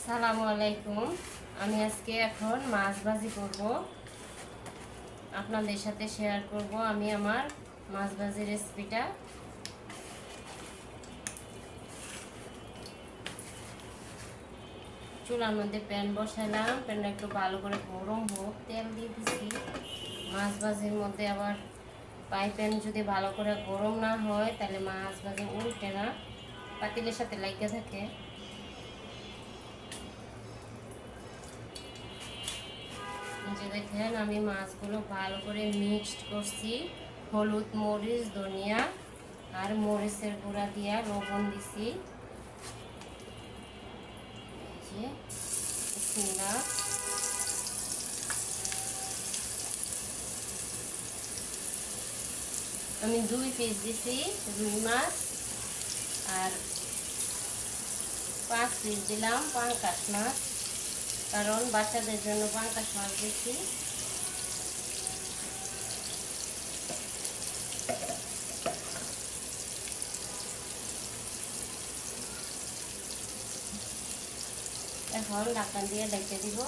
আসসালামু আলাইকুম। আমি আজকে এখন মাছ ভাজি করব, আপনাদের সাথে শেয়ার করব আমি আমার মাছ ভাজি রেসিপিটা। চুলার মধ্যে প্যান বসালাম, প্যানটা একটু ভালো করে গরম হোক, তেল দিয়ে দিচ্ছি। মাছ ভাজির মধ্যে আবার প্যান যদি ভালো করে গরম না হয় তাহলে মাছ ভাজি উল্টে না, পাতিলের সাথে লাগিয়ে থাকে। যে দেখেন আমি মাছগুলো ভালো করে মিক্সড করছি, হলুদ মরিচ ধনিয়া আর মরিচের গুঁড়া দিয়া লবণ দিছি। আমি 2 পিস দিছি রুই মাছ, আর 5 পিস দিলাম পাঙ্কাশ মাছ, কারণ বাচ্চাদের জন্য পাঙ্কাশ মাছ দিছি। এখন ঢাকনা দিয়ে ঢেকে দিব।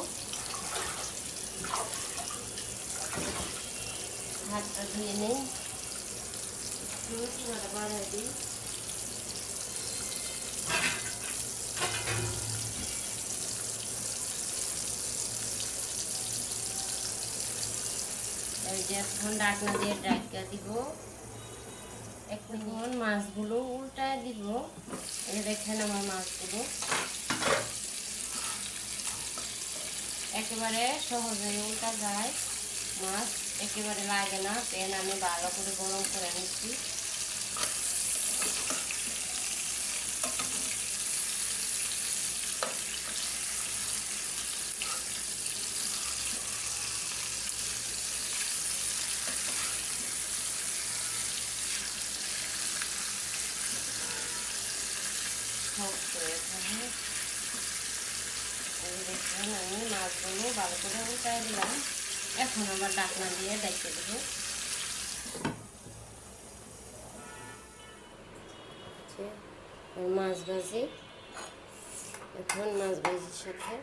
হাতটা ধুয়ে নিই, চুলাটা বাড়াই দিই। এই যে এখন ঢাকনা দিয়ে ঢাকা দিব। এখন মাছগুলো উল্টায় দিব। এই দেখেন আমার মাছগুলো একেবারে সহজে উল্টা যায়, মাছ একেবারে লাগে না। প্যান আমি ভালো করে গরম করে নিচ্ছি। দেখুন আমি মাছগুলো ভালো করে উল্টায় দিলাম। এখন আবার ঢাকনা দিয়ে ঢেকে দেবো। মাছ ভাজি, এখন মাছ ভাজির সাথে